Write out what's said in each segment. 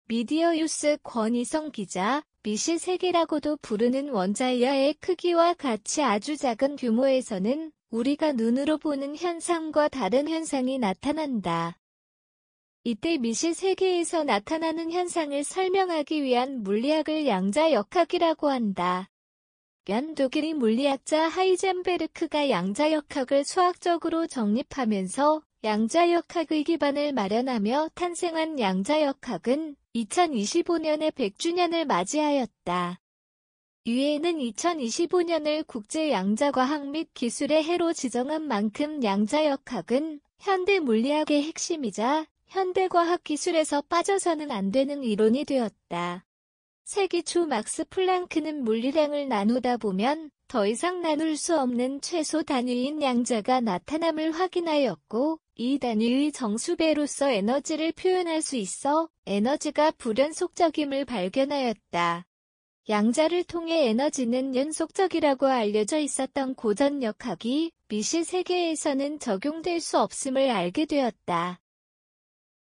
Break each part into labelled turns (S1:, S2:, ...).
S1: 미디어유스 권희성 기자, 미시 세계라고도 부르는 원자의 크기와 같이 아주 작은 규모에서는 우리가 눈으로 보는 현상과 다른 현상이 나타난다. 이때 미시 세계에서 나타나는 현상을 설명하기 위한 물리학을 양자역학이라고 한다. 독일의 물리학자 하이젠베르크가 양자역학을 수학적으로 정립하면서 양자역학의 기반을 마련하며 탄생한 양자역학은 2025년에 100주년을 맞이하였다. 유엔은 2025년을 국제 양자과학 및 기술의 해로 지정한 만큼 양자역학은 현대 물리학의 핵심이자 현대 과학 기술에서 빠져서는 안 되는 이론이 되었다. 세기 초 막스 플랑크는 물리량을 나누다 보면 더 이상 나눌 수 없는 최소 단위인 양자가 나타남을 확인하였고, 이 단위의 정수배로서 에너지를 표현할 수 있어 에너지가 불연속적임을 발견하였다. 양자를 통해 에너지는 연속적이라고 알려져 있었던 고전 역학이 미시 세계에서는 적용될 수 없음을 알게 되었다.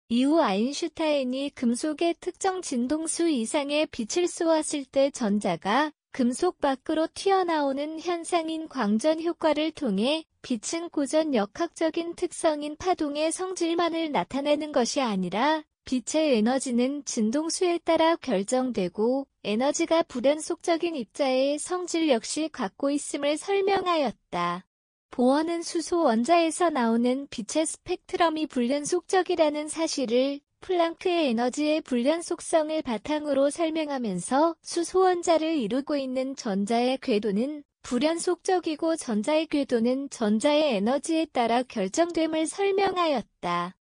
S1: 이후 아인슈타인이 금속의 특정 진동수 이상의 빛을 쏘았을 때 전자가 금속 밖으로 튀어나오는 현상인 광전 효과를 통해 빛은 고전 역학적인 특성인 파동의 성질만을 나타내는 것이 아니라 빛의 에너지는 진동수에 따라 결정되고 에너지가 불연속적인 입자의 성질 역시 갖고 있음을 설명하였다. 보어는 수소 원자에서 나오는 빛의 스펙트럼이 불연속적이라는 사실을 플랑크의 에너지의 불연속성을 바탕으로 설명하면서 수소 원자를 이루고 있는 전자의 궤도는 불연속적이고 전자의 궤도는 전자의 에너지에 따라 결정됨을 설명하였다.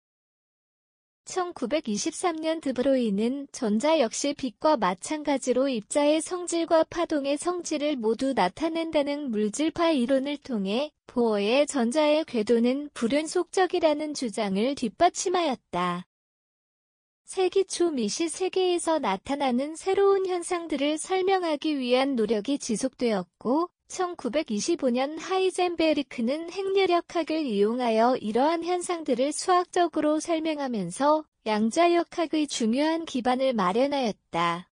S1: 1923년 드브로이는 전자 역시 빛과 마찬가지로 입자의 성질과 파동의 성질을 모두 나타낸다는 물질파 이론을 통해 보어의 전자의 궤도는 불연속적이라는 주장을 뒷받침하였다. 세기 초 미시 세계에서 나타나는 새로운 현상들을 설명하기 위한 노력이 지속되었고, 1925년 하이젠베르크는 행렬역학을 이용하여 이러한 현상들을 수학적으로 설명하면서 양자역학의 중요한 기반을 마련하였다.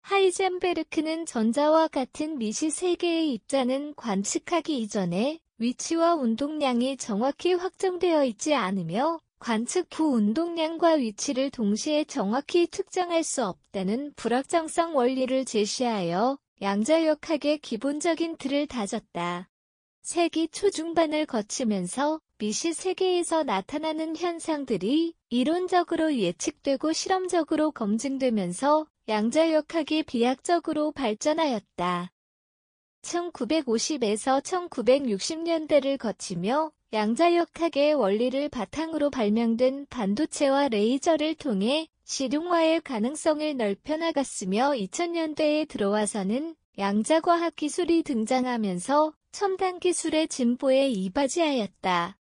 S1: 하이젠베르크는 전자와 같은 미시 세계의 입자는 관측하기 이전에 위치와 운동량이 정확히 확정되어 있지 않으며 관측 후 운동량과 위치를 동시에 정확히 특정할 수 없다는 불확정성 원리를 제시하여 양자역학의 기본적인 틀을 다졌다. 세기 초중반을 거치면서 미시 세계에서 나타나는 현상들이 이론적으로 예측되고 실험적으로 검증되면서 양자역학이 비약적으로 발전하였다. 1950에서 1960년대를 거치며 양자역학의 원리를 바탕으로 발명된 반도체와 레이저를 통해 실용화의 가능성을 넓혀나갔으며 2000년대에 들어와서는 양자과학 기술이 등장하면서 첨단 기술의 진보에 이바지하였다.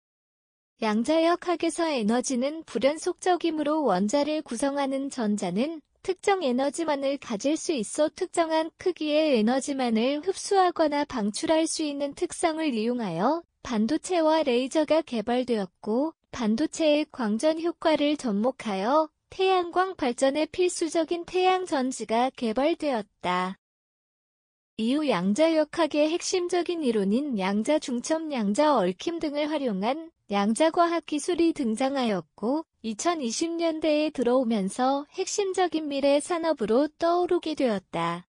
S1: 양자역학에서 에너지는 불연속적이므로 원자를 구성하는 전자는 특정 에너지만을 가질 수 있어 특정한 크기의 에너지만을 흡수하거나 방출할 수 있는 특성을 이용하여 반도체와 레이저가 개발되었고, 반도체의 광전 효과를 접목하여 태양광 발전에 필수적인 태양전지가 개발되었다. 이후 양자역학의 핵심적인 이론인 양자중첩, 양자얽힘 등을 활용한 양자과학 기술이 등장하였고 2020년대에 들어오면서 핵심적인 미래 산업으로 떠오르게 되었다.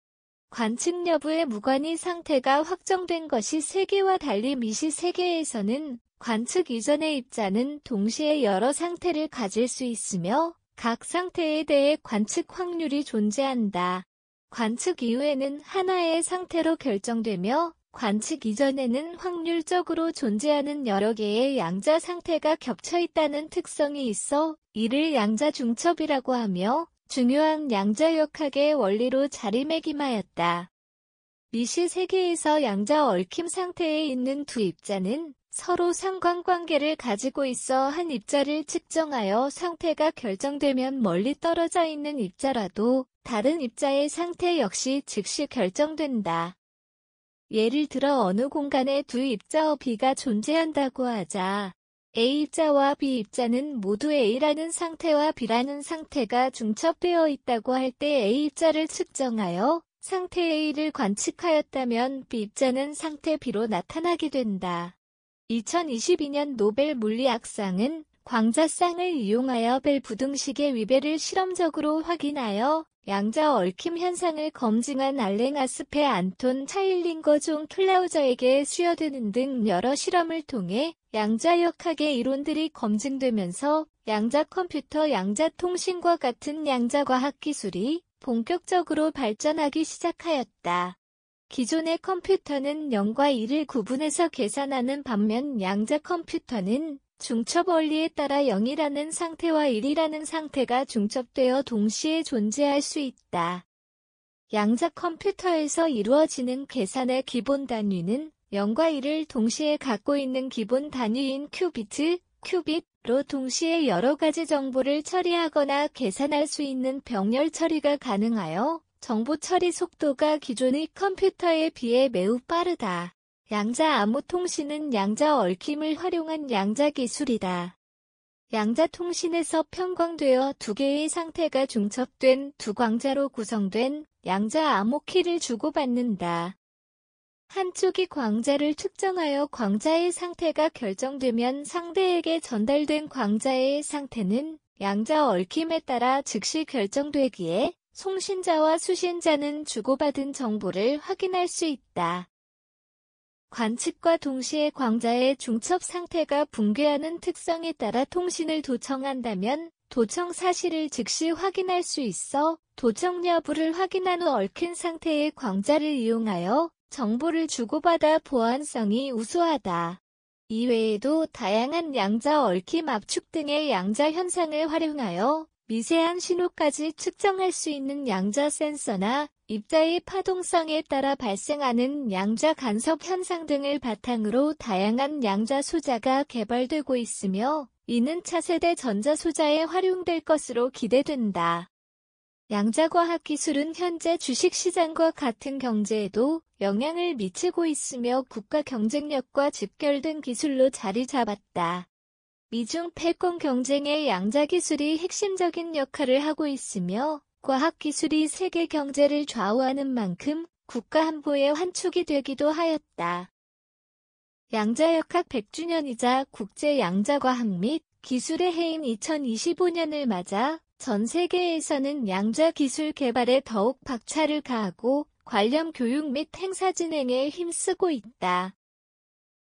S1: 관측 여부의 무관위 상태가 확정된 것이 세계와 달리 미시 세계에서는 관측 이전의 입자는 동시에 여러 상태를 가질 수 있으며 각 상태에 대해 관측 확률이 존재한다. 관측 이후에는 하나의 상태로 결정되며 관측 이전에는 확률적으로 존재하는 여러 개의 양자 상태가 겹쳐 있다는 특성이 있어 이를 양자중첩이라고 하며 중요한 양자역학의 원리로 자리매김하였다. 미시 세계에서 양자얽힘 상태에 있는 두 입자는 서로 상관관계를 가지고 있어 한 입자를 측정하여 상태가 결정되면 멀리 떨어져 있는 입자라도 다른 입자의 상태 역시 즉시 결정된다. 예를 들어 어느 공간에 두 입자의 B가 존재한다고 하자. A입자와 B입자는 모두 A라는 상태와 B라는 상태가 중첩되어 있다고 할 때 A입자를 측정하여 상태 A를 관측하였다면 B입자는 상태 B로 나타나게 된다. 2022년 노벨 물리학상은 광자쌍을 이용하여 벨 부등식의 위배를 실험적으로 확인하여 양자 얽힘 현상을 검증한 알랭 아스페 안톤 차일링거 존 클라우저에게 수여되는 등 여러 실험을 통해 양자역학의 이론들이 검증되면서 양자 컴퓨터, 양자 통신과 같은 양자과학 기술이 본격적으로 발전하기 시작하였다. 기존의 컴퓨터는 0과 1을 구분해서 계산하는 반면 양자 컴퓨터는 중첩 원리에 따라 0이라는 상태와 1이라는 상태가 중첩되어 동시에 존재할 수 있다. 양자 컴퓨터에서 이루어지는 계산의 기본 단위는 0과 1을 동시에 갖고 있는 기본 단위인 큐빗로 동시에 여러 가지 정보를 처리하거나 계산할 수 있는 병렬 처리가 가능하여 정보 처리 속도가 기존의 컴퓨터에 비해 매우 빠르다. 양자 암호 통신은 양자 얽힘을 활용한 양자 기술이다. 양자 통신에서 편광되어 두 개의 상태가 중첩된 두 광자로 구성된 양자 암호 키를 주고받는다. 한쪽이 광자를 특정하여 광자의 상태가 결정되면 상대에게 전달된 광자의 상태는 양자 얽힘에 따라 즉시 결정되기에 송신자와 수신자는 주고받은 정보를 확인할 수 있다. 관측과 동시에 광자의 중첩 상태가 붕괴하는 특성에 따라 통신을 도청한다면 도청 사실을 즉시 확인할 수 있어 도청 여부를 확인한 후 얽힌 상태의 광자를 이용하여 정보를 주고받아 보안성이 우수하다. 이외에도 다양한 양자 얽힘 압축 등의 양자 현상을 활용하여 미세한 신호까지 측정할 수 있는 양자 센서나 입자의 파동성에 따라 발생하는 양자 간섭 현상 등을 바탕으로 다양한 양자 소자가 개발되고 있으며 이는 차세대 전자소자에 활용될 것으로 기대된다. 양자과학 기술은 현재 주식시장과 같은 경제에도 영향을 미치고 있으며 국가 경쟁력과 직결된 기술로 자리 잡았다. 미중 패권 경쟁의 양자 기술이 핵심적인 역할을 하고 있으며 과학기술이 세계 경제를 좌우하는 만큼 국가 안보의 환축이 되기도 하였다. 양자역학 100주년이자 국제 양자과학 및 기술의 해인 2025년을 맞아 전 세계에서는 양자 기술 개발에 더욱 박차를 가하고 관련 교육 및 행사 진행에 힘쓰고 있다.